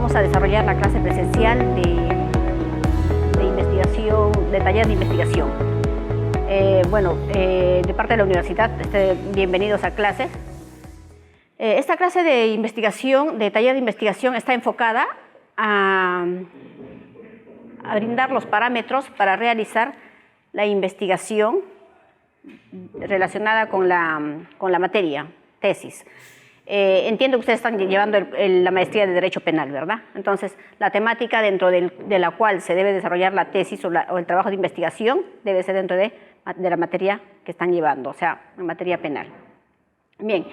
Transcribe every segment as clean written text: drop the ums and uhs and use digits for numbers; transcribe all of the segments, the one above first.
vamos a desarrollar la clase presencial de investigación, de taller de investigación. De parte de la universidad, bienvenidos a clase. Esta clase de investigación, de taller de investigación, está enfocada a brindar los parámetros para realizar la investigación relacionada con la materia, tesis. Entiendo que ustedes están llevando la maestría de Derecho Penal, ¿verdad? Entonces, la temática dentro de la cual se debe desarrollar la tesis o el trabajo de investigación debe ser dentro de la materia que están llevando, o sea, en materia penal. Bien,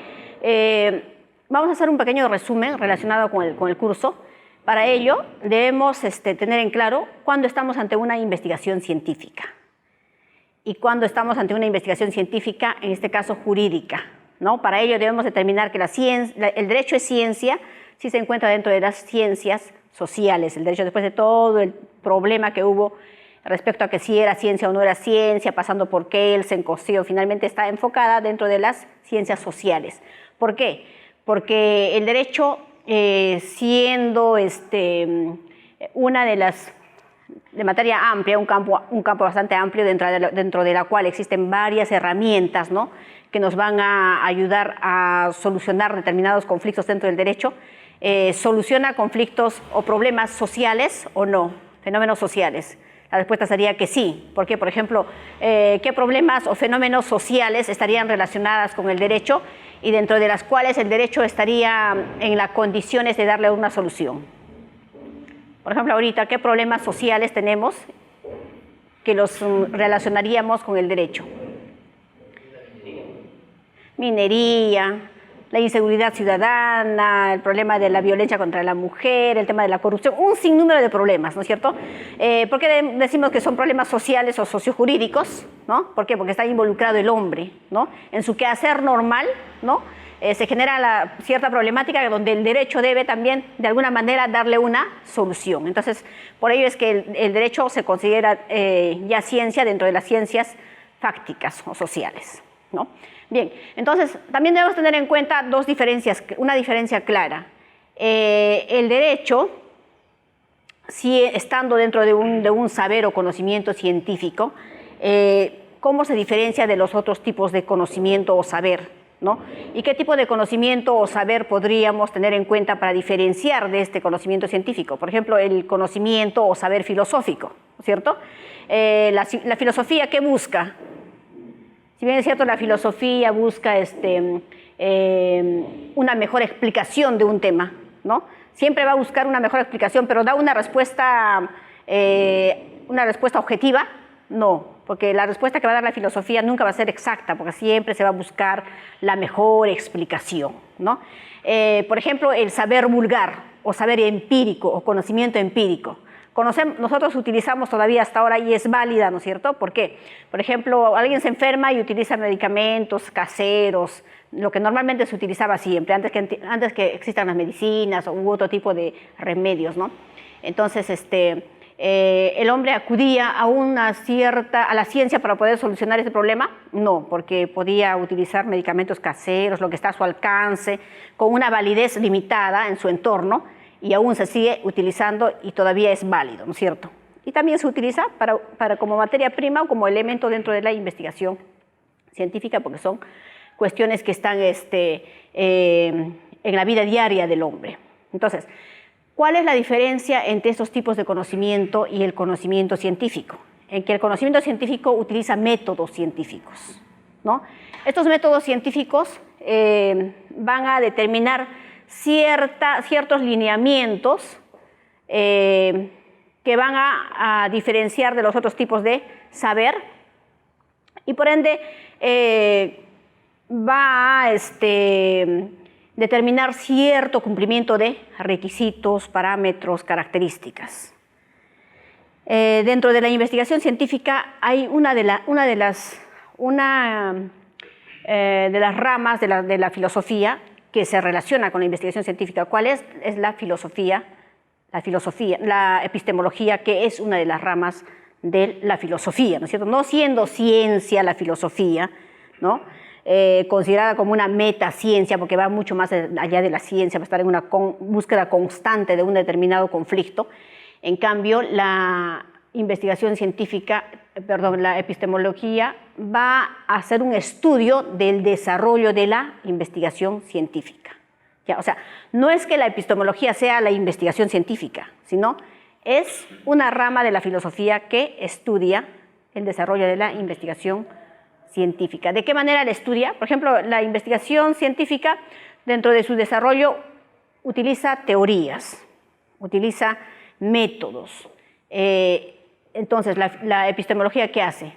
vamos a hacer un pequeño resumen relacionado con el curso. Para ello, debemos tener en claro cuándo estamos ante una investigación científica y cuándo estamos ante una investigación científica, en este caso jurídica, ¿no? Para ello debemos determinar que el derecho es ciencia si se encuentra dentro de las ciencias sociales. El derecho, después de todo el problema que hubo respecto a que si era ciencia o no era ciencia, pasando por Kelsen, Cosío, finalmente está enfocada dentro de las ciencias sociales. ¿Por qué? Porque el derecho, siendo una de materia amplia, un campo bastante amplio dentro de la cual existen varias herramientas, ¿no?, que nos van a ayudar a solucionar determinados conflictos dentro del derecho. ¿Soluciona conflictos o problemas sociales o no? Fenómenos sociales. La respuesta sería que sí. ¿Por qué? Por ejemplo, ¿qué problemas o fenómenos sociales estarían relacionadas con el derecho y dentro de las cuales el derecho estaría en las condiciones de darle una solución? Por ejemplo, ahorita, ¿qué problemas sociales tenemos que los relacionaríamos con el derecho? Minería, la inseguridad ciudadana, el problema de la violencia contra la mujer, el tema de la corrupción, un sinnúmero de problemas, ¿no es cierto? ¿Por qué decimos que son problemas sociales o sociojurídicos? ¿No? ¿Por qué? Porque está involucrado el hombre, ¿no? En su quehacer normal, ¿no? Se genera cierta problemática donde el derecho debe también, de alguna manera, darle una solución. Entonces, por ello es que el derecho se considera ya ciencia dentro de las ciencias fácticas o sociales, ¿no? Bien, entonces, también debemos tener en cuenta dos diferencias, una diferencia clara. El derecho, si estando dentro de un saber o conocimiento científico, ¿cómo se diferencia de los otros tipos de conocimiento o saber, ¿no? ¿Y qué tipo de conocimiento o saber podríamos tener en cuenta para diferenciar de este conocimiento científico? Por ejemplo, el conocimiento o saber filosófico, ¿cierto? La filosofía, ¿qué busca? Si bien es cierto, la filosofía busca una mejor explicación de un tema, ¿no? Siempre va a buscar una mejor explicación, pero da una respuesta objetiva, no, porque la respuesta que va a dar la filosofía nunca va a ser exacta, porque siempre se va a buscar la mejor explicación, ¿no? Por ejemplo, el saber vulgar o saber empírico o conocimiento empírico. Nosotros utilizamos todavía hasta ahora y es válida, ¿no es cierto? ¿Por qué? Por ejemplo, alguien se enferma y utiliza medicamentos caseros, lo que normalmente se utilizaba siempre, antes que existan las medicinas u otro tipo de remedios, ¿no? Entonces, ¿el hombre acudía a la ciencia para poder solucionar ese problema? No, porque podía utilizar medicamentos caseros, lo que está a su alcance, con una validez limitada en su entorno, y aún se sigue utilizando y todavía es válido, ¿no es cierto? Y también se utiliza como materia prima o como elemento dentro de la investigación científica, porque son cuestiones que están en la vida diaria del hombre. Entonces, ¿cuál es la diferencia entre estos tipos de conocimiento y el conocimiento científico? En que el conocimiento científico utiliza métodos científicos, ¿no? Estos métodos científicos van a determinar ciertos lineamientos que van a diferenciar de los otros tipos de saber y por ende va a determinar cierto cumplimiento de requisitos, parámetros, características. Dentro de la investigación científica hay una de las ramas de la filosofía que se relaciona con la investigación científica. ¿Cuál es? Es la filosofía, la epistemología, que es una de las ramas de la filosofía, ¿no es cierto? No siendo ciencia la filosofía, ¿no? considerada como una metaciencia, porque va mucho más allá de la ciencia, va a estar en una búsqueda constante de un determinado conflicto. En cambio, la investigación científica, perdón, la epistemología va a hacer un estudio del desarrollo de la investigación científica. ¿Ya? O sea, no es que la epistemología sea la investigación científica, sino es una rama de la filosofía que estudia el desarrollo de la investigación científica. ¿De qué manera la estudia? Por ejemplo, la investigación científica, dentro de su desarrollo, utiliza teorías, utiliza métodos. Entonces, la epistemología, ¿qué hace?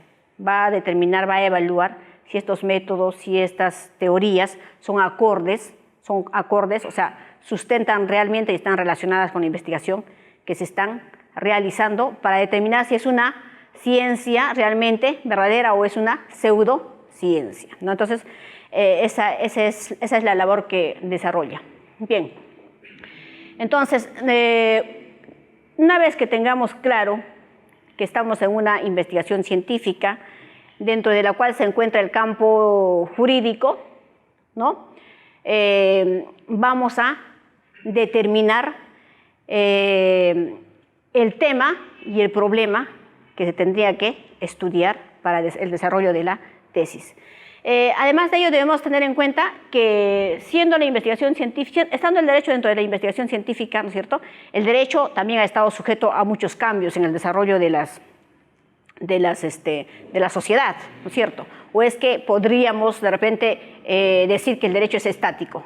Va a determinar, va a evaluar si estos métodos, si estas teorías son acordes, o sea, sustentan realmente y están relacionadas con la investigación que se están realizando para determinar si es una ciencia realmente verdadera o es una pseudociencia, ¿no? Entonces, esa es la labor que desarrolla. Bien, entonces, una vez que tengamos claro que estamos en una investigación científica, dentro de la cual se encuentra el campo jurídico, ¿no? Vamos a determinar el tema y el problema que se tendría que estudiar para el desarrollo de la tesis. Además de ello, debemos tener en cuenta que siendo la investigación científica, estando el derecho dentro de la investigación científica, ¿no es cierto?, el derecho también ha estado sujeto a muchos cambios en el desarrollo de la sociedad, ¿no es cierto? O es que podríamos de repente decir que el derecho es estático.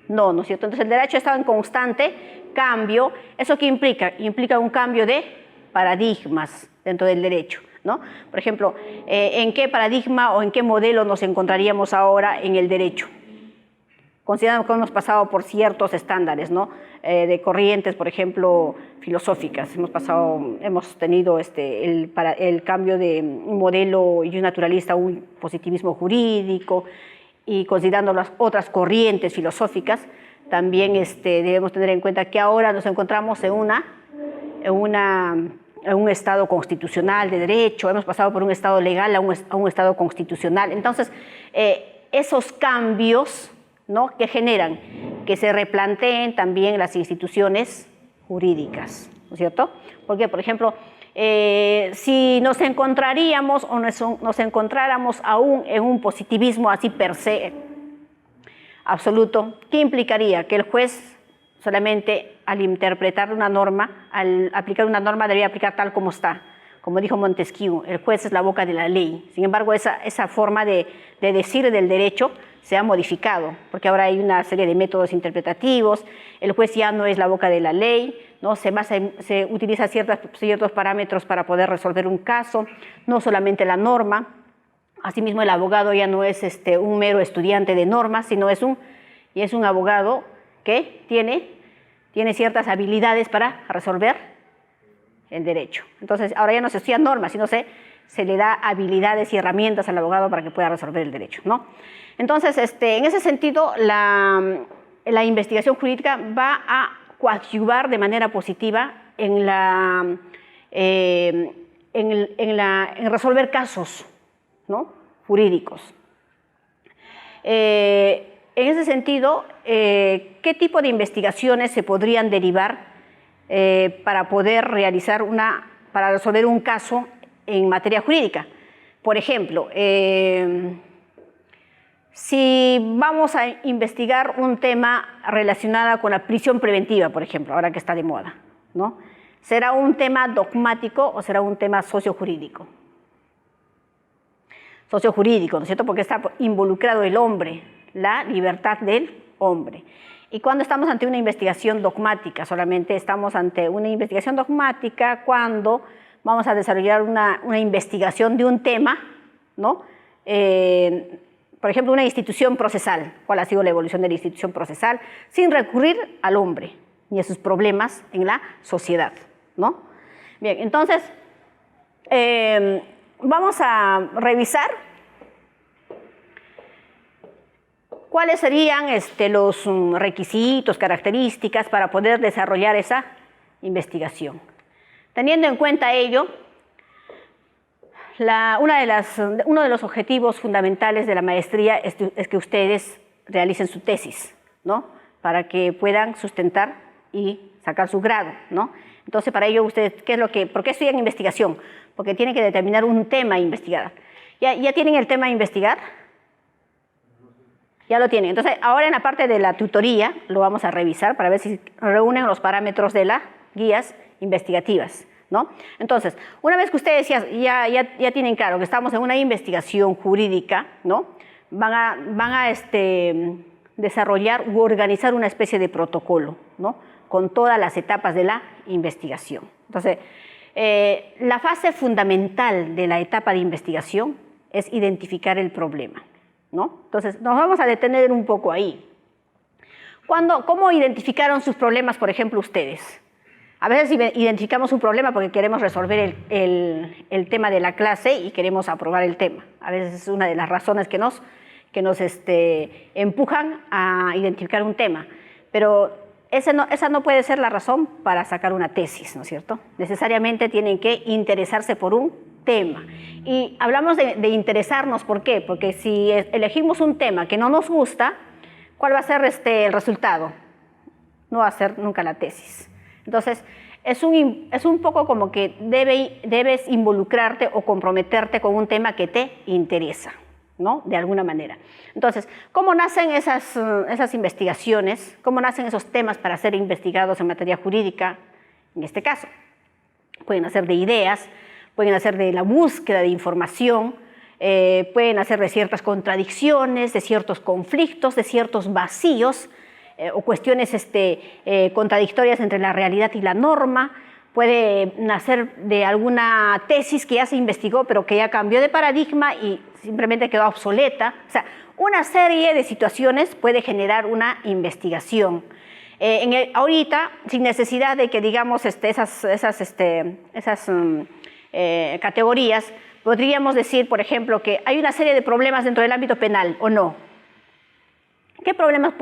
No, ¿no es cierto? Entonces el derecho ha estado en constante cambio. ¿Eso qué implica? Implica un cambio de paradigmas dentro del derecho, ¿no? Por ejemplo, ¿en qué paradigma o en qué modelo nos encontraríamos ahora en el derecho? Considerando que hemos pasado por ciertos estándares, ¿no? De corrientes, por ejemplo, filosóficas. Hemos tenido el cambio de un modelo naturalista a un positivismo jurídico, y considerando las otras corrientes filosóficas, también debemos tener en cuenta que ahora nos encontramos en un estado constitucional de derecho, hemos pasado por un estado legal a un estado constitucional. Entonces, esos cambios, ¿no?, que generan que se replanteen también las instituciones jurídicas, ¿no es cierto? Porque, por ejemplo, si nos encontraríamos o nos encontráramos aún en un positivismo así per se absoluto, ¿qué implicaría? Que el juez solamente al interpretar una norma, al aplicar una norma, debería aplicar tal como está. Como dijo Montesquieu, el juez es la boca de la ley. Sin embargo, esa forma de decir del derecho se ha modificado, porque ahora hay una serie de métodos interpretativos, el juez ya no es la boca de la ley, ¿no? Se utiliza ciertos parámetros para poder resolver un caso, no solamente la norma. Asimismo, el abogado ya no es un mero estudiante de normas, sino es un abogado que tiene ciertas habilidades para resolver el derecho. Entonces, ahora ya no se estudian normas, sino se le da habilidades y herramientas al abogado para que pueda resolver el derecho, ¿no? Entonces, en ese sentido, la investigación jurídica va a coadyuvar de manera positiva en resolver casos, ¿no?, jurídicos. En ese sentido, ¿qué tipo de investigaciones se podrían derivar para poder para resolver un caso en materia jurídica? Por ejemplo, si vamos a investigar un tema relacionado con la prisión preventiva, por ejemplo, ahora que está de moda, ¿no?, ¿será un tema dogmático o será un tema sociojurídico? Sociojurídico, ¿no es cierto?, porque está involucrado el hombre, la libertad del hombre. Y cuando estamos ante una investigación dogmática, solamente estamos ante una investigación dogmática cuando vamos a desarrollar una investigación de un tema, ¿no? Por ejemplo, una institución procesal. ¿Cuál ha sido la evolución de la institución procesal? Sin recurrir al hombre ni a sus problemas en la sociedad, ¿no? Bien, entonces, vamos a revisar cuáles serían los requisitos, características para poder desarrollar esa investigación. Teniendo en cuenta ello, uno de los objetivos fundamentales de la maestría es que ustedes realicen su tesis, ¿no? Para que puedan sustentar y sacar su grado, ¿no? Entonces, para ello, ustedes, ¿por qué estudian investigación? Porque tienen que determinar un tema a investigar. ¿Ya tienen el tema a investigar? Ya lo tienen. Entonces, ahora en la parte de la tutoría lo vamos a revisar para ver si reúnen los parámetros de las guías investigativas, ¿no? Entonces, una vez que ustedes ya tienen claro que estamos en una investigación jurídica, ¿no? Van a desarrollar u organizar una especie de protocolo, ¿no? Con todas las etapas de la investigación. Entonces, la fase fundamental de la etapa de investigación es identificar el problema, ¿no? Entonces, nos vamos a detener un poco ahí. ¿Cómo identificaron sus problemas, por ejemplo, ustedes? A veces identificamos un problema porque queremos resolver el tema de la clase y queremos aprobar el tema. A veces es una de las razones que nos empujan a identificar un tema. Pero esa no puede ser la razón para sacar una tesis, ¿no es cierto? Necesariamente tienen que interesarse por un tema. Y hablamos de interesarnos, ¿por qué? Porque si elegimos un tema que no nos gusta, ¿cuál va a ser el resultado? No va a ser nunca la tesis. Entonces, es un poco como que debes involucrarte o comprometerte con un tema que te interesa, ¿no? De alguna manera. Entonces, ¿cómo nacen esas investigaciones? ¿Cómo nacen esos temas para ser investigados en materia jurídica? En este caso, pueden nacer de ideas, pueden nacer de la búsqueda de información, pueden nacer de ciertas contradicciones, de ciertos conflictos, de ciertos vacíos, o cuestiones contradictorias entre la realidad y la norma. Puede nacer de alguna tesis que ya se investigó, pero que ya cambió de paradigma y simplemente quedó obsoleta. O sea, una serie de situaciones puede generar una investigación. Ahorita, sin necesidad de que digamos esas categorías, podríamos decir, por ejemplo, que hay una serie de problemas dentro del ámbito penal, ¿o no? ¿Qué problemas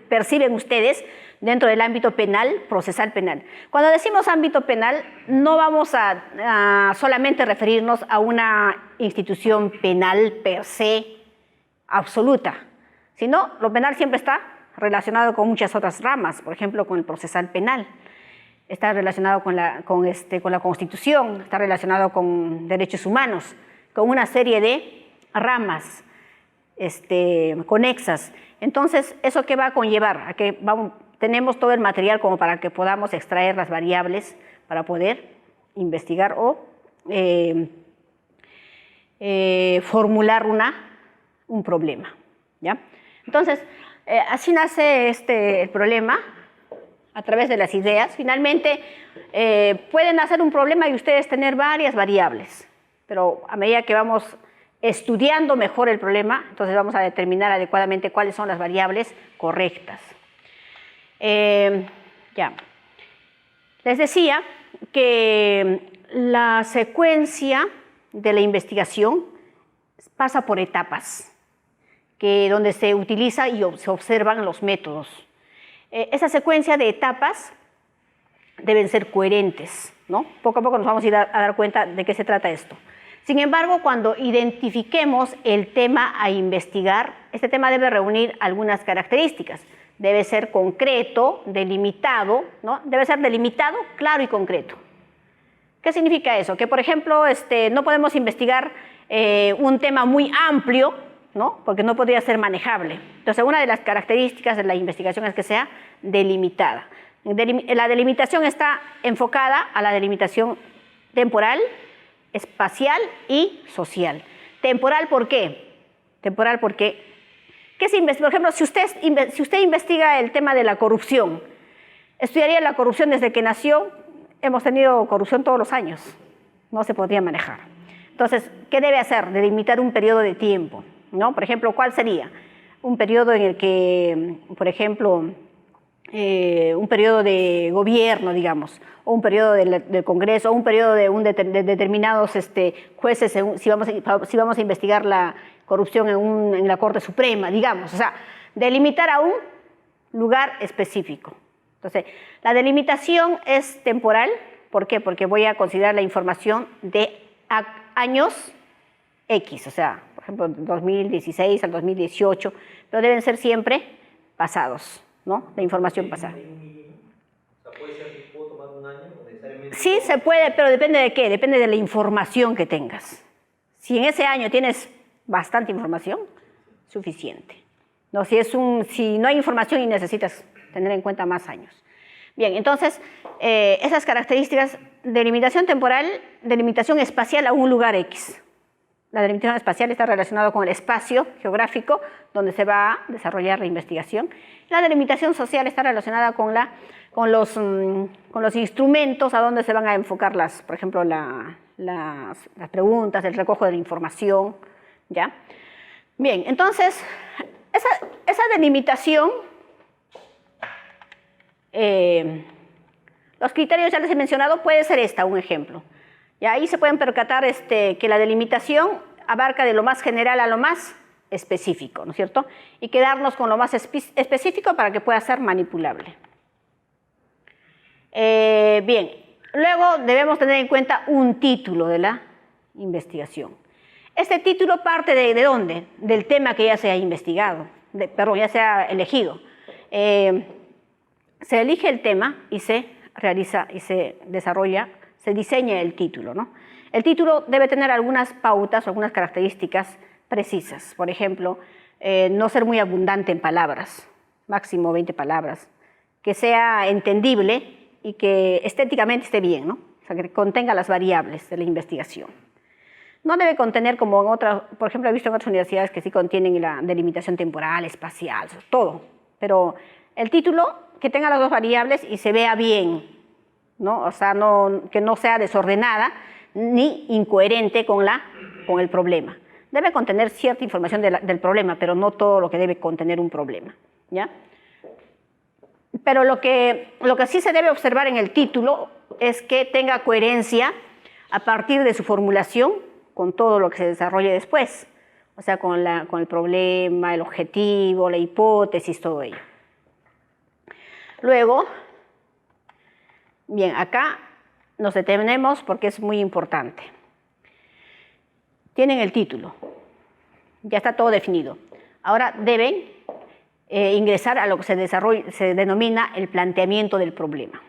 perciben ustedes dentro del ámbito penal, procesal penal? Cuando decimos ámbito penal, no vamos a solamente referirnos a una institución penal per se absoluta, sino lo penal siempre está relacionado con muchas otras ramas, por ejemplo, con el procesal penal. Está relacionado con la Constitución, está relacionado con derechos humanos, con una serie de ramas conexas. Entonces, ¿eso qué va a conllevar? A que tenemos todo el material como para que podamos extraer las variables para poder investigar o formular un problema, ¿ya? Entonces, así nace el problema a través de las ideas. Finalmente, pueden hacer un problema y ustedes tener varias variables, pero a medida que vamos estudiando mejor el problema, entonces vamos a determinar adecuadamente cuáles son las variables correctas. Ya. Les decía que la secuencia de la investigación pasa por etapas, donde se utiliza y se observan los métodos. Esa secuencia de etapas deben ser coherentes, ¿no? Poco a poco nos vamos a ir a dar cuenta de qué se trata esto. Sin embargo, cuando identifiquemos el tema a investigar, este tema debe reunir algunas características. Debe ser concreto, delimitado, ¿no? Debe ser delimitado, claro y concreto. ¿Qué significa eso? Que, por ejemplo, no podemos investigar un tema muy amplio, ¿no? Porque no podría ser manejable. Entonces, una de las características de la investigación es que sea delimitada. La delimitación está enfocada a la delimitación temporal, espacial y social. Temporal, ¿por qué? Temporal porque, por ejemplo, si usted investiga el tema de la corrupción, estudiaría la corrupción desde que nació. Hemos tenido corrupción todos los años, no se podría manejar. Entonces, ¿qué debe hacer? Delimitar un periodo de tiempo, ¿no? Por ejemplo, ¿cuál sería? Un periodo en el que, por ejemplo, un periodo de gobierno, digamos, o un periodo del Congreso, o un periodo de determinados jueces, si vamos a investigar la corrupción en la Corte Suprema, digamos. O sea, delimitar a un lugar específico. Entonces, la delimitación es temporal. ¿Por qué? Porque voy a considerar la información de años X, o sea, por ejemplo, del 2016 al 2018, pero deben ser siempre pasados, ¿no? La información pasada. O sea, puede ser que puedo tomar un año o necesariamente. Sí, se puede, pero depende de qué, depende de la información que tengas. Si en ese año tienes bastante información, suficiente. No, si no hay información y necesitas tener en cuenta más años. Bien, entonces, esas características, delimitación temporal, delimitación espacial a un lugar X. La delimitación espacial está relacionada con el espacio geográfico donde se va a desarrollar la investigación. La delimitación social está relacionada con los instrumentos a donde se van a enfocar por ejemplo, las preguntas, el recojo de la información, ¿ya? Bien, entonces, esa delimitación, los criterios ya les he mencionado, puede ser un ejemplo. Y ahí se pueden percatar que la delimitación abarca de lo más general a lo más específico, ¿no es cierto? Y quedarnos con lo más específico para que pueda ser manipulable. Bien, luego debemos tener en cuenta un título de la investigación. Este título parte ¿de dónde? Del tema que ya se ha investigado, ya se ha elegido. Se elige el tema y se realiza y se desarrolla, se diseña el título, ¿no? El título debe tener algunas pautas, algunas características precisas. Por ejemplo, no ser muy abundante en palabras, máximo 20 palabras, que sea entendible y que estéticamente esté bien, ¿no? O sea, que contenga las variables de la investigación. No debe contener como en otras, por ejemplo, he visto en otras universidades que sí contienen la delimitación temporal, espacial, todo, pero el título que tenga las dos variables y se vea bien, ¿no? O sea, que no sea desordenada ni incoherente con el problema. Debe contener cierta información del problema, pero no todo lo que debe contener un problema, ¿ya? Pero lo que sí se debe observar en el título es que tenga coherencia a partir de su formulación con todo lo que se desarrolle después, o sea, con el problema, el objetivo, la hipótesis, todo ello. Luego, bien, acá nos detenemos porque es muy importante. Tienen el título, ya está todo definido. Ahora deben ingresar a lo que se denomina el planteamiento del problema.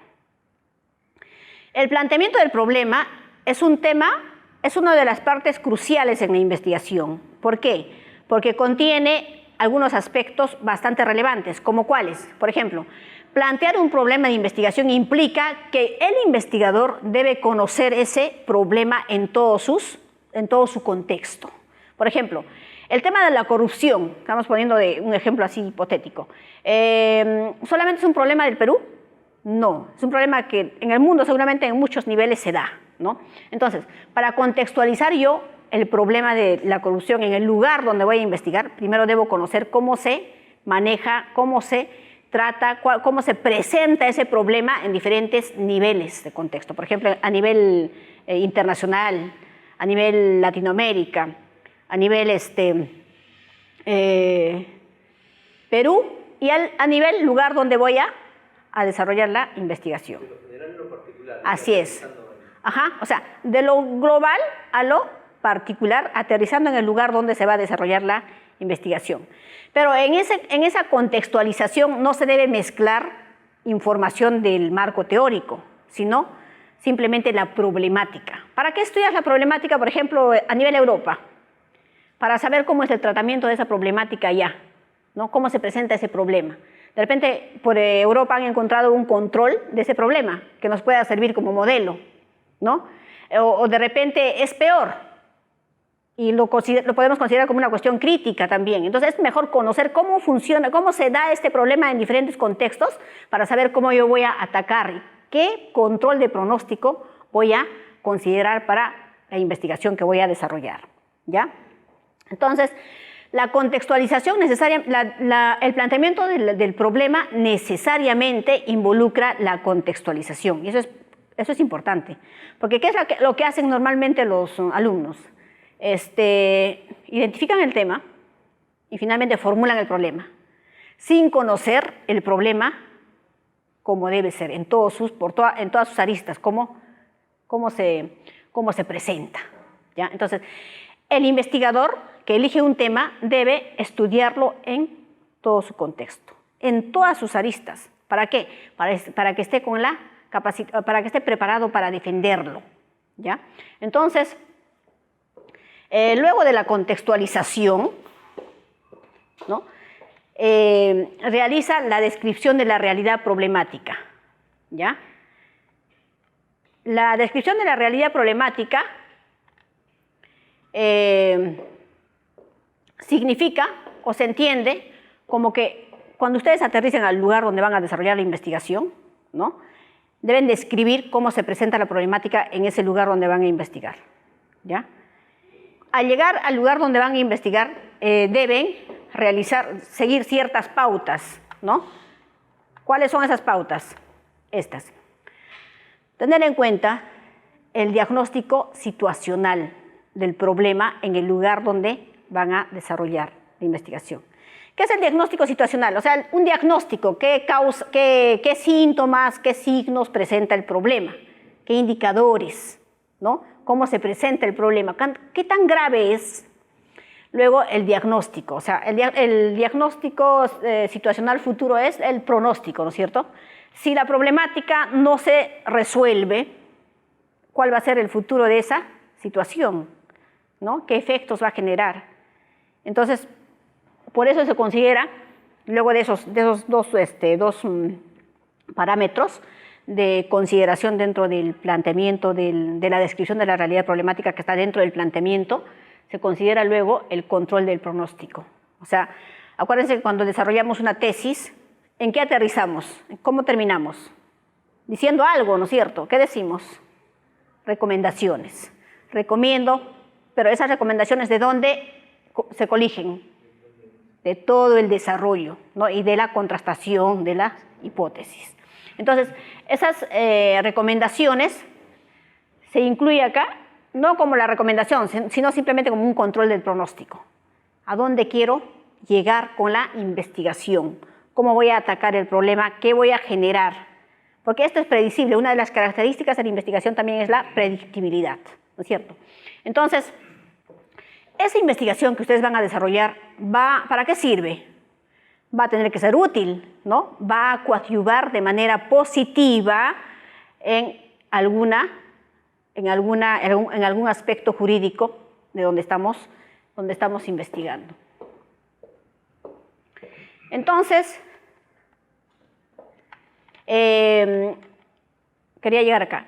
El planteamiento del problema es una de las partes cruciales en la investigación. ¿Por qué? Porque contiene algunos aspectos bastante relevantes, como cuáles. Por ejemplo, plantear un problema de investigación implica que el investigador debe conocer ese problema en todo su contexto. Por ejemplo, el tema de la corrupción, estamos poniendo un ejemplo así hipotético, ¿solamente es un problema del Perú? No, es un problema que en el mundo seguramente en muchos niveles se da, ¿no? Entonces, para contextualizar yo el problema de la corrupción en el lugar donde voy a investigar, primero debo conocer cómo se maneja, cómo se trata, cómo se presenta ese problema en diferentes niveles de contexto. Por ejemplo, a nivel internacional, a nivel Latinoamérica, a nivel Perú y a nivel lugar donde voy a desarrollar la investigación. De lo general y lo particular. Así es. Ajá, o sea, de lo global a lo particular, aterrizando en el lugar donde se va a desarrollar la investigación. Pero en esa contextualización no se debe mezclar información del marco teórico, sino simplemente la problemática. ¿Para qué estudias la problemática, por ejemplo, a nivel Europa? Para saber cómo es el tratamiento de esa problemática allá, ¿no? Cómo se presenta ese problema. De repente, por Europa han encontrado un control de ese problema que nos pueda servir como modelo, ¿no? O de repente es peor y lo podemos considerar como una cuestión crítica también. Entonces es mejor conocer cómo funciona, cómo se da este problema en diferentes contextos para saber cómo yo voy a atacar y qué control de pronóstico voy a considerar para la investigación que voy a desarrollar, ¿ya? Entonces, la contextualización necesaria, el planteamiento del problema necesariamente involucra la contextualización. Y eso es importante. Porque ¿qué es lo que hacen normalmente los alumnos? Identifican el tema y finalmente formulan el problema, sin conocer el problema como debe ser, en todas sus aristas, cómo se presenta, ¿ya? Entonces, El investigador que elige un tema debe estudiarlo en todo su contexto, en todas sus aristas. ¿Para qué? Para que esté con la para que esté preparado para defenderlo, ¿ya? Entonces, luego de la contextualización, ¿no? Realiza la descripción de la realidad problemática, ¿ya? La descripción de la realidad problemática significa o se entiende como que cuando ustedes aterricen al lugar donde van a desarrollar la investigación, ¿no? Deben describir cómo se presenta la problemática en ese lugar donde van a investigar, ¿ya? Al llegar al lugar donde van a investigar, deben seguir ciertas pautas, ¿no? ¿Cuáles son esas pautas? Estas. Tener en cuenta el diagnóstico situacional del problema en el lugar donde van a desarrollar la investigación. ¿Qué es el diagnóstico situacional? O sea, un diagnóstico, qué síntomas, qué signos presenta el problema, qué indicadores, ¿no? Cómo se presenta el problema, qué tan grave es. Luego el diagnóstico, o sea, el diagnóstico situacional futuro es el pronóstico, ¿no es cierto? Si la problemática no se resuelve, ¿cuál va a ser el futuro de esa situación? ¿No? ¿Qué efectos va a generar? Entonces, por eso se considera, luego de esos dos parámetros de consideración dentro del planteamiento de la descripción de la realidad problemática que está dentro del planteamiento, se considera luego el control del pronóstico. O sea, acuérdense que cuando desarrollamos una tesis, ¿en qué aterrizamos? ¿Cómo terminamos? Diciendo algo, ¿no es cierto? ¿Qué decimos? Recomendaciones. Recomiendo, pero esas recomendaciones, ¿de dónde se coligen? De todo el desarrollo, ¿no? Y de la contrastación de las hipótesis. Entonces, esas recomendaciones se incluye acá, no como la recomendación, sino simplemente como un control del pronóstico. ¿A dónde quiero llegar con la investigación? ¿Cómo voy a atacar el problema? ¿Qué voy a generar? Porque esto es predecible. Una de las características de la investigación también es la predictibilidad, ¿no es cierto? Entonces, esa investigación que ustedes van a desarrollar, ¿para qué sirve? Va a tener que ser útil, ¿no? Va a coadyuvar de manera positiva en algún aspecto jurídico de donde estamos investigando. Entonces, quería llegar acá.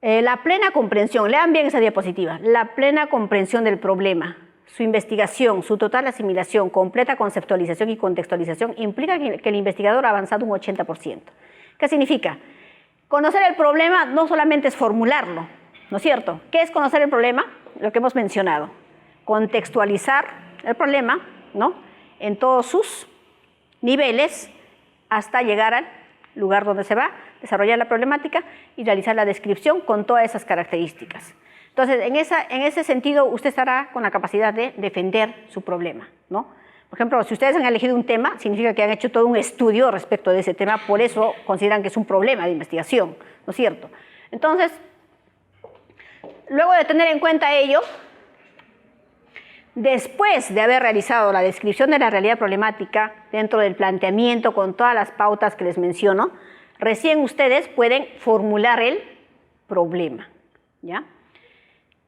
La plena comprensión, lean bien esa diapositiva, la plena comprensión del problema, su investigación, su total asimilación, completa conceptualización y contextualización implica que el investigador ha avanzado un 80%. ¿Qué significa? Conocer el problema no solamente es formularlo, ¿no es cierto? ¿Qué es conocer el problema? Lo que hemos mencionado, contextualizar el problema, ¿no? En todos sus niveles hasta llegar al lugar donde se va a desarrollar la problemática y realizar la descripción con todas esas características. Entonces, en ese sentido, usted estará con la capacidad de defender su problema, ¿no? Por ejemplo, si ustedes han elegido un tema, significa que han hecho todo un estudio respecto de ese tema, por eso consideran que es un problema de investigación, ¿no es cierto? Entonces, luego de tener en cuenta ello, después de haber realizado la descripción de la realidad problemática dentro del planteamiento con todas las pautas que les menciono, recién ustedes pueden formular el problema, ¿ya?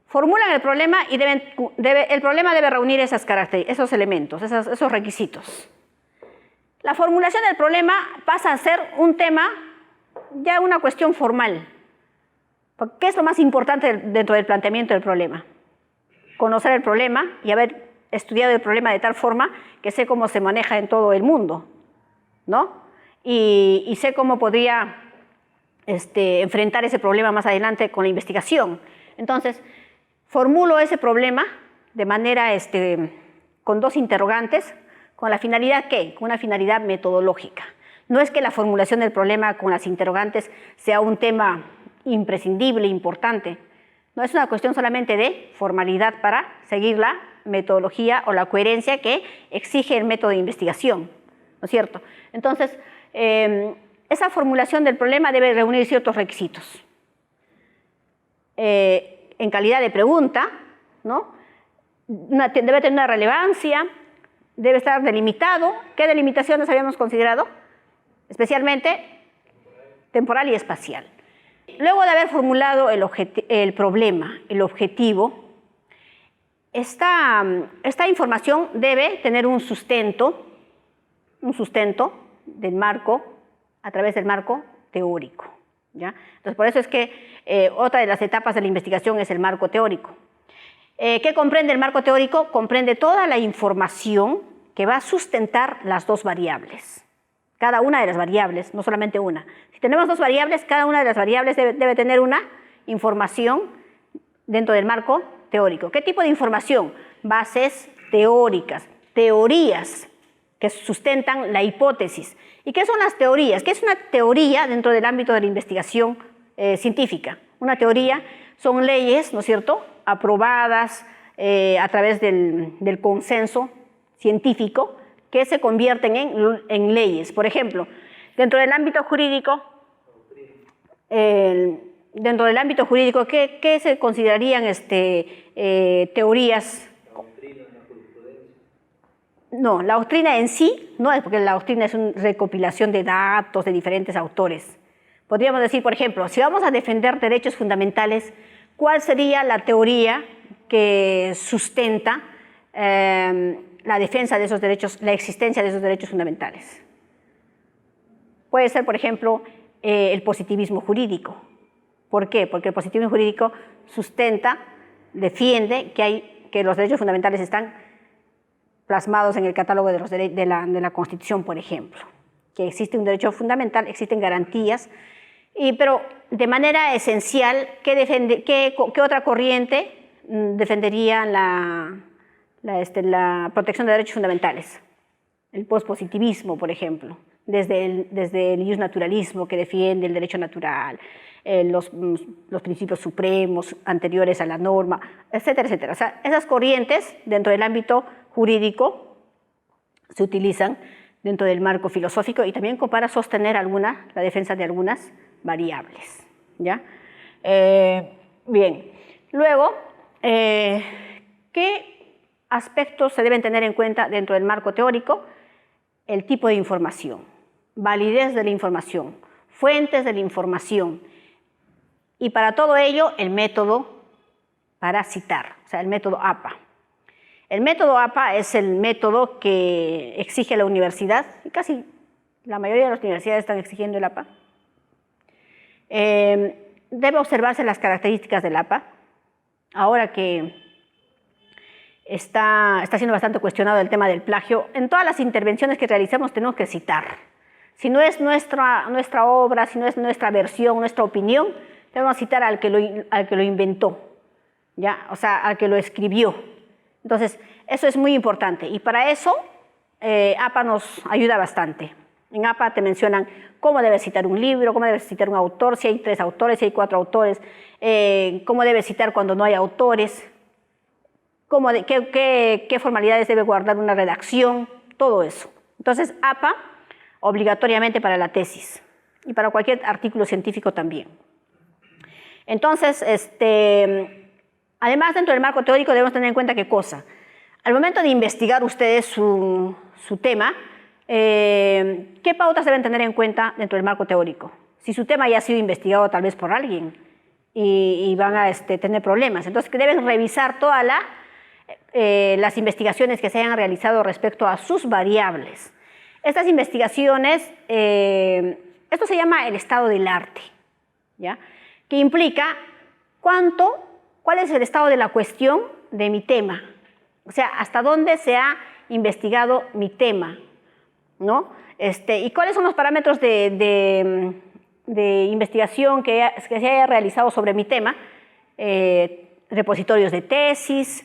Formulan el problema y el problema debe reunir esas características, esos elementos, esos requisitos. La formulación del problema pasa a ser un tema, ya una cuestión formal. ¿Qué es lo más importante dentro del planteamiento del problema? Conocer el problema y haber estudiado el problema de tal forma que sé cómo se maneja en todo el mundo, ¿no? Y sé cómo podría enfrentar ese problema más adelante con la investigación. Entonces, formulo ese problema de manera, con dos interrogantes, con la finalidad ¿qué? Con una finalidad metodológica. No es que la formulación del problema con las interrogantes sea un tema imprescindible, importante. No es una cuestión solamente de formalidad para seguir la metodología o la coherencia que exige el método de investigación, ¿no es cierto? Entonces, esa formulación del problema debe reunir ciertos requisitos. En calidad de pregunta, ¿no? Debe tener una relevancia, debe estar delimitado. ¿Qué delimitaciones habíamos considerado? Especialmente temporal y espacial. Luego de haber formulado el problema, el objetivo, esta información debe tener un sustento del marco, a través del marco teórico, ¿ya? Entonces, por eso es que otra de las etapas de la investigación es el marco teórico. ¿Qué comprende el marco teórico? Comprende toda la información que va a sustentar las dos variables. Cada una de las variables, no solamente una. Si tenemos dos variables, cada una de las variables debe tener una información dentro del marco teórico. ¿Qué tipo de información? Bases teóricas, teorías que sustentan la hipótesis. ¿Y qué son las teorías? ¿Qué es una teoría dentro del ámbito de la investigación científica? Una teoría son leyes, ¿no es cierto?, aprobadas a través del consenso científico que se convierten en leyes. Por ejemplo, dentro del ámbito jurídico, ¿qué se considerarían teorías? No, la doctrina en sí no es, porque la doctrina es una recopilación de datos de diferentes autores. Podríamos decir, por ejemplo, si vamos a defender derechos fundamentales, ¿cuál sería la teoría que sustenta la defensa de esos derechos, la existencia de esos derechos fundamentales? Puede ser, por ejemplo, el positivismo jurídico. ¿Por qué? Porque el positivismo jurídico sustenta, defiende que los derechos fundamentales están plasmados en el catálogo de la Constitución, por ejemplo. Que existe un derecho fundamental, existen garantías, pero de manera esencial, ¿qué otra corriente defendería la protección de derechos fundamentales? El pospositivismo, por ejemplo, desde el justnaturalismo, que defiende el derecho natural, los principios supremos anteriores a la norma, etcétera, etcétera. O sea, esas corrientes dentro del ámbito jurídico se utilizan dentro del marco filosófico y también para sostener la defensa de algunas variables, ¿ya? Bien, luego, ¿qué aspectos se deben tener en cuenta dentro del marco teórico? El tipo de información, validez de la información, fuentes de la información, y para todo ello el método para citar, o sea, el método APA. El método APA es el método que exige la universidad, y casi la mayoría de las universidades están exigiendo el APA. Debe observarse las características del APA. Ahora que está siendo bastante cuestionado el tema del plagio, en todas las intervenciones que realicemos tenemos que citar. Si no es nuestra obra, si no es nuestra versión, nuestra opinión, debemos citar al que lo inventó, ¿ya? O sea, al que lo escribió. Entonces, eso es muy importante y para eso APA nos ayuda bastante. En APA te mencionan cómo debes citar un libro, cómo debes citar un autor, si hay 3 autores, si hay 4 autores, cómo debes citar cuando no hay autores, qué formalidades debe guardar una redacción, todo eso. Entonces, APA obligatoriamente para la tesis y para cualquier artículo científico también. Entonces, además, dentro del marco teórico debemos tener en cuenta qué cosa. Al momento de investigar ustedes su tema, ¿qué pautas deben tener en cuenta dentro del marco teórico? Si su tema ya ha sido investigado tal vez por alguien y van a tener problemas, entonces deben revisar todas las investigaciones que se hayan realizado respecto a sus variables. Estas investigaciones, esto se llama el estado del arte, ¿ya? Que implica cuál es el estado de la cuestión de mi tema, o sea, hasta dónde se ha investigado mi tema, ¿no? Y cuáles son los parámetros de investigación que se haya realizado sobre mi tema, repositorios de tesis,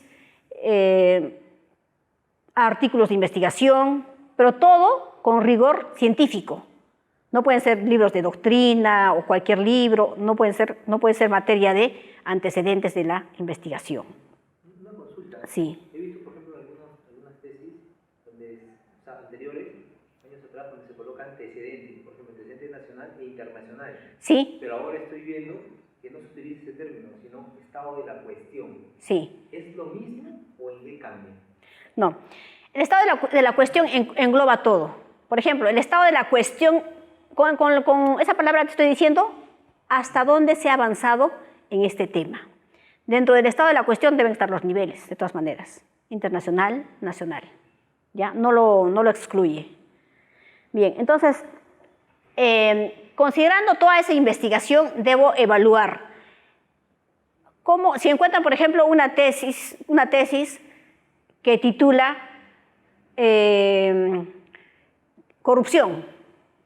artículos de investigación, pero todo con rigor científico. No pueden ser libros de doctrina o cualquier libro, no puede ser materia de antecedentes de la investigación. Una consulta. Sí. He visto, por ejemplo, algunas tesis anteriores, años atrás, donde se colocan antecedentes, por ejemplo, antecedentes nacional e internacional. Sí. Pero ahora estoy viendo que que no se utilice ese término, sino estado de la cuestión. Sí. ¿Es lo mismo o en qué cambia? No. El estado de la cuestión engloba todo. Por ejemplo, el estado de la cuestión, con esa palabra te estoy diciendo hasta dónde se ha avanzado en este tema. Dentro del estado de la cuestión deben estar los niveles, de todas maneras, internacional, nacional. ¿Ya? No lo excluye. Bien, entonces, considerando toda esa investigación, debo evaluar cómo, si encuentran, por ejemplo, una tesis que titula corrupción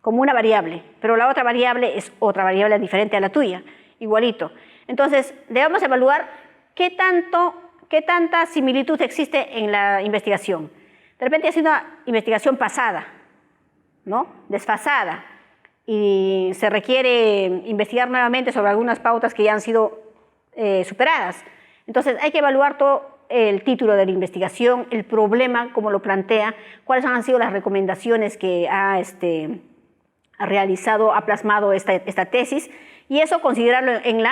como una variable, pero la otra variable es otra variable diferente a la tuya, igualito. Entonces, debemos evaluar qué tanta similitud existe en la investigación. De repente es una investigación pasada, ¿no? Desfasada, y se requiere investigar nuevamente sobre algunas pautas que ya han sido superadas. Entonces, hay que evaluar todo el título de la investigación, el problema, cómo lo plantea, cuáles han sido las recomendaciones que ha realizado, ha plasmado esta tesis, y eso considerarlo en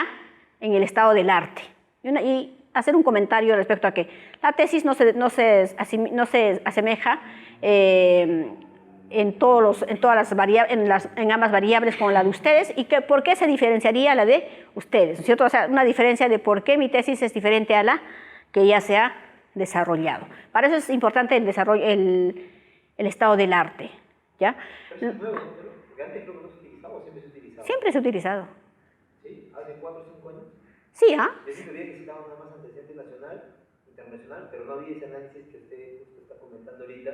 el estado del arte. Y hacer un comentario respecto a que la tesis no se asemeja en ambas variables con la de ustedes, y que por qué se diferenciaría la de ustedes, ¿no es cierto? O sea, una diferencia de por qué mi tesis es diferente a la que ya se ha desarrollado. Para eso es importante el estado del arte, ¿ya? Pero es nuevo, ¿no? Porque antes creo que no se utilizaba, o siempre se utilizaba. Siempre se ha utilizado. ¿Sí? ¿Hace 4 o 5 años? Sí, ¿ah? Yo sí sabía que citaba nada más antecedente nacional, internacional, pero no había ese análisis que usted está comentando ahorita,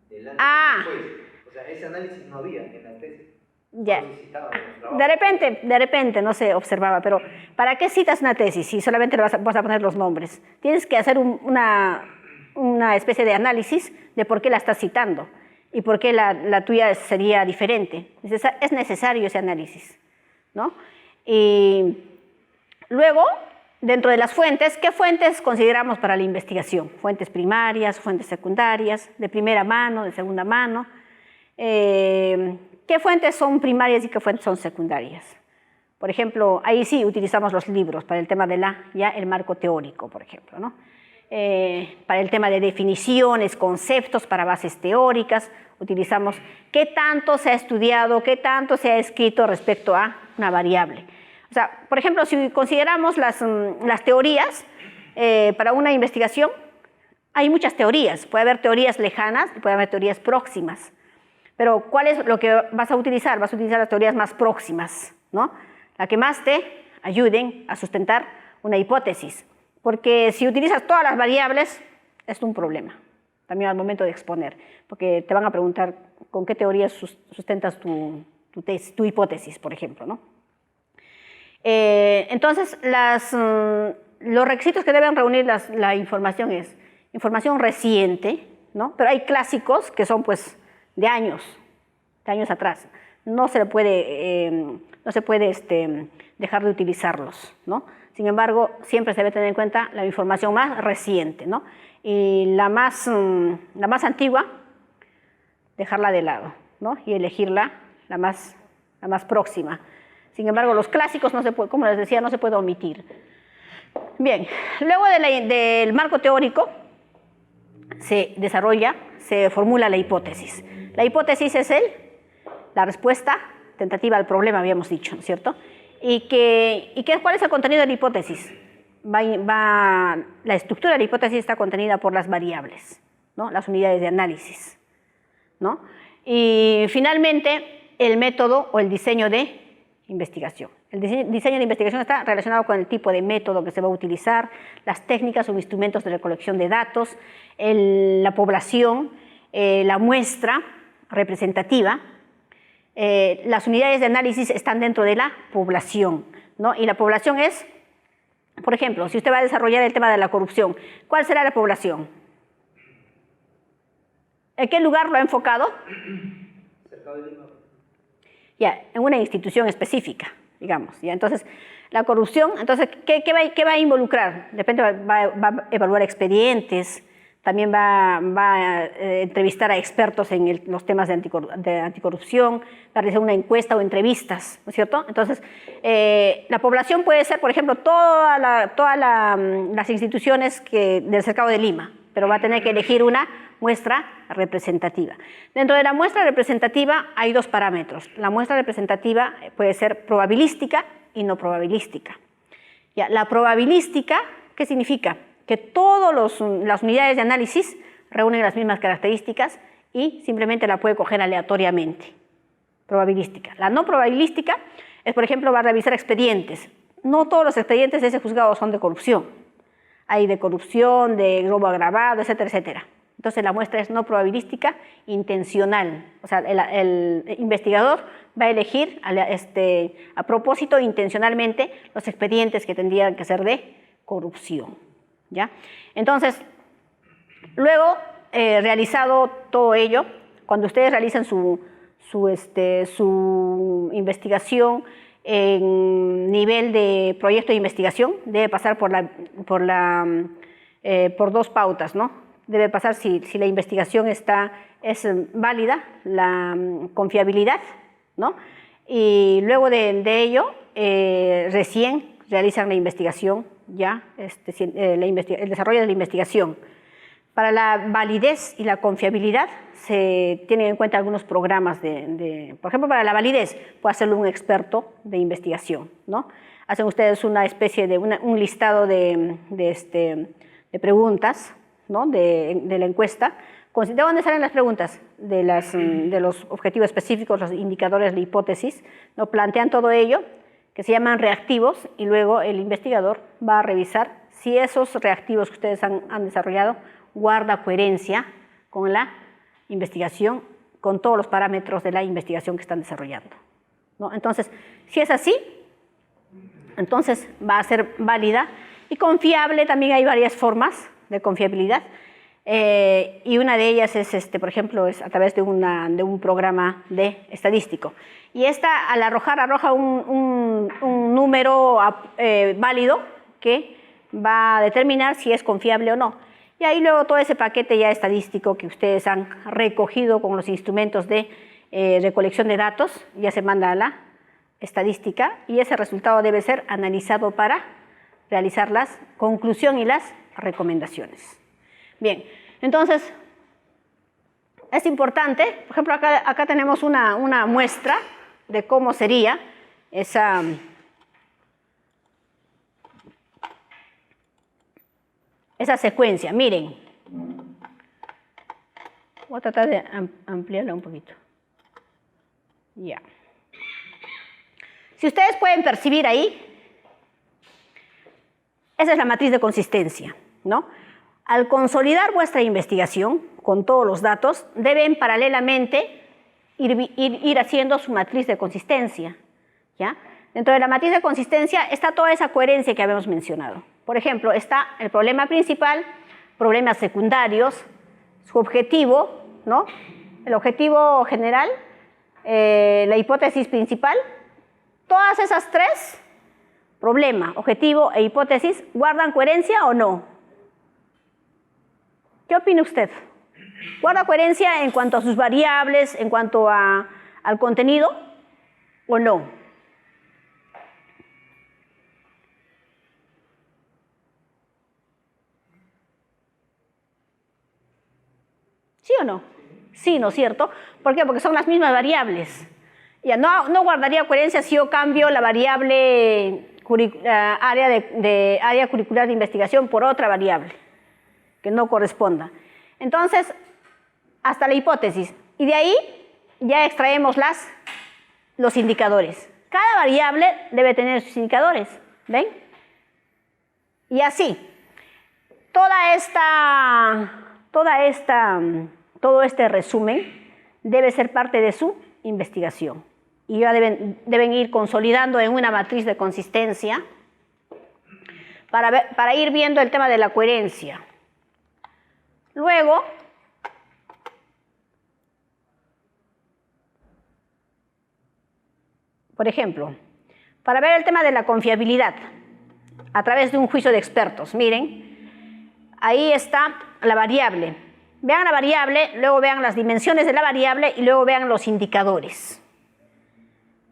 del antes y después. O sea, ese análisis no había en la tesis. Ya. No se citaba en los trabajos. De repente no se observaba, pero ¿para qué citas una tesis si solamente le vas a poner los nombres? Tienes que hacer una especie de análisis de por qué la estás citando y por qué la tuya sería diferente. Es necesario ese análisis, ¿no? Y luego, dentro de las fuentes, ¿qué fuentes consideramos para la investigación? Fuentes primarias, fuentes secundarias, de primera mano, de segunda mano. ¿Qué fuentes son primarias y qué fuentes son secundarias? Por ejemplo, ahí sí utilizamos los libros para el tema de el marco teórico, por ejemplo, ¿no? Para el tema de definiciones, conceptos para bases teóricas, utilizamos qué tanto se ha estudiado, qué tanto se ha escrito respecto a una variable. O sea, por ejemplo, si consideramos las teorías para una investigación, hay muchas teorías. Puede haber teorías lejanas y puede haber teorías próximas. Pero ¿cuál es lo que vas a utilizar? Vas a utilizar las teorías más próximas, ¿no? La que más te ayuden a sustentar una hipótesis. Porque si utilizas todas las variables, es un problema, también al momento de exponer. Porque te van a preguntar con qué teorías sustentas tu hipótesis, por ejemplo, ¿no? Entonces, los requisitos que deben reunir la información es información reciente, ¿no? Pero hay clásicos que son, pues, de años atrás. No se puede dejar de utilizarlos, ¿no? Sin embargo, siempre se debe tener en cuenta la información más reciente, ¿no? Y la más antigua, dejarla de lado, ¿no? Y elegir la más próxima. Sin embargo, los clásicos, como les decía, no se puede omitir. Bien, luego del marco teórico se formula la hipótesis. La hipótesis es la respuesta tentativa al problema, habíamos dicho, ¿no es cierto? ¿Cuál es el contenido de la hipótesis? La estructura de la hipótesis está contenida por las variables, ¿no? Las unidades de análisis, ¿no? Y finalmente, el método o el diseño de investigación. El diseño de investigación está relacionado con el tipo de método que se va a utilizar, las técnicas o instrumentos de recolección de datos, la población, la muestra representativa. Las unidades de análisis están dentro de la población, ¿no? Y la población es, por ejemplo, si usted va a desarrollar el tema de la corrupción, ¿cuál será la población? ¿En qué lugar lo ha enfocado? Cerca de Lima. Ya, en una institución específica, digamos. ¿Ya? Entonces, la corrupción, entonces, ¿qué va a involucrar? De repente va a evaluar expedientes, también va a entrevistar a expertos en los temas de anticorrupción, va a realizar una encuesta o entrevistas, ¿no es cierto? Entonces, la población puede ser, por ejemplo, todas las instituciones del Cercado de Lima, pero va a tener que elegir una muestra representativa. Dentro de la muestra representativa hay dos parámetros. La muestra representativa puede ser probabilística y no probabilística. Ya, la probabilística, ¿qué significa? Que todas las unidades de análisis reúnen las mismas características y simplemente la puede coger aleatoriamente. Probabilística. La no probabilística es, por ejemplo, va a revisar expedientes. No todos los expedientes de ese juzgado son de corrupción. Hay de corrupción, de robo agravado, etcétera, etcétera. Entonces la muestra es no probabilística, intencional. O sea, el investigador va a elegir a propósito, intencionalmente, los expedientes que tendrían que ser de corrupción. ¿Ya? Entonces, luego, realizado todo ello, cuando ustedes realizan su investigación en nivel de proyecto de investigación, debe pasar por dos pautas, ¿no? Debe pasar si la investigación es válida, la confiabilidad, ¿no? Y luego de ello, recién realizan la investigación, ya, el desarrollo de la investigación. Para la validez y la confiabilidad se tienen en cuenta algunos programas por ejemplo, para la validez puede hacerlo un experto de investigación, ¿no? Hacen ustedes una especie de un listado de preguntas, ¿no? de la encuesta. ¿De dónde salen las preguntas? De los objetivos específicos, los indicadores, la hipótesis, ¿no? Plantean todo ello, que se llaman reactivos, y luego el investigador va a revisar si esos reactivos que ustedes han desarrollado guarda coherencia con la investigación, con todos los parámetros de la investigación que están desarrollando, ¿no? Entonces, si es así, entonces va a ser válida y confiable. También hay varias formas de confiabilidad, y una de ellas es, por ejemplo, es a través de un programa estadístico. Y esta, al arroja un número válido que va a determinar si es confiable o no. Y ahí luego todo ese paquete ya estadístico que ustedes han recogido con los instrumentos de recolección de datos, ya se manda a la estadística, y ese resultado debe ser analizado para realizar la conclusión y las recomendaciones. Bien, entonces, es importante, por ejemplo, acá tenemos una muestra de cómo sería esa secuencia. Miren, voy a tratar de ampliarla un poquito. Ya. Si ustedes pueden percibir ahí, esa es la matriz de consistencia, ¿no? Al consolidar vuestra investigación con todos los datos, deben paralelamente ir haciendo su matriz de consistencia, ¿ya? Dentro de la matriz de consistencia está toda esa coherencia que habíamos mencionado. Por ejemplo, está el problema principal, problemas secundarios, su objetivo, ¿no? El objetivo general, la hipótesis principal. Todas esas tres, problema, objetivo e hipótesis, ¿guardan coherencia o no? ¿Qué opina usted? ¿Guarda coherencia en cuanto a sus variables, en cuanto al contenido o no? ¿Sí o no? Sí, ¿no es cierto? ¿Por qué? Porque son las mismas variables. Ya, no guardaría coherencia si yo cambio la variable área curricular de investigación por otra variable que no corresponda. Entonces, hasta la hipótesis. Y de ahí ya extraemos los indicadores. Cada variable debe tener sus indicadores. ¿Ven? Y así. Todo este resumen debe ser parte de su investigación. Y ya deben ir consolidando en una matriz de consistencia para ir viendo el tema de la coherencia. Luego, por ejemplo, para ver el tema de la confiabilidad a través de un juicio de expertos, miren, ahí está la variable. Vean la variable, luego vean las dimensiones de la variable y luego vean los indicadores.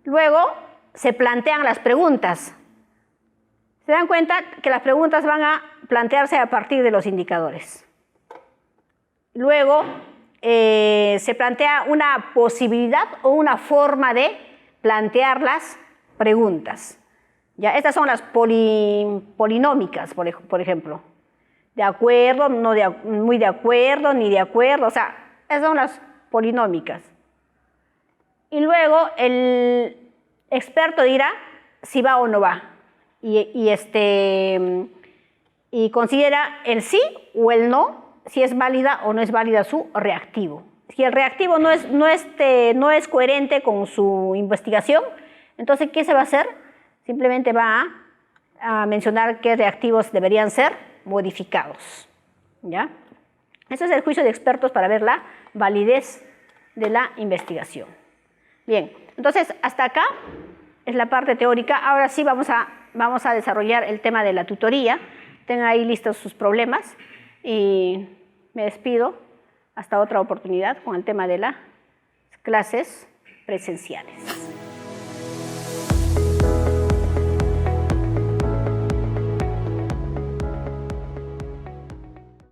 Luego se plantean las preguntas. Se dan cuenta que las preguntas van a plantearse a partir de los indicadores. Luego se plantea una posibilidad o una forma de plantear las preguntas. ¿Ya? Estas son las polinómicas, por ejemplo. De acuerdo, no muy de acuerdo, ni de acuerdo. O sea, esas son las polinómicas. Y luego el experto dirá si va o no va. Y considera el sí o el no, si es válida o no es válida su reactivo. Si el reactivo no es coherente con su investigación, entonces, ¿qué se va a hacer? Simplemente va a mencionar qué reactivos deberían ser modificados. ¿Ya? Ese es el juicio de expertos para ver la validez de la investigación. Bien, entonces hasta acá es la parte teórica. Ahora sí vamos a desarrollar el tema de la tutoría. Tengan ahí listos sus problemas y me despido hasta otra oportunidad con el tema de las clases presenciales.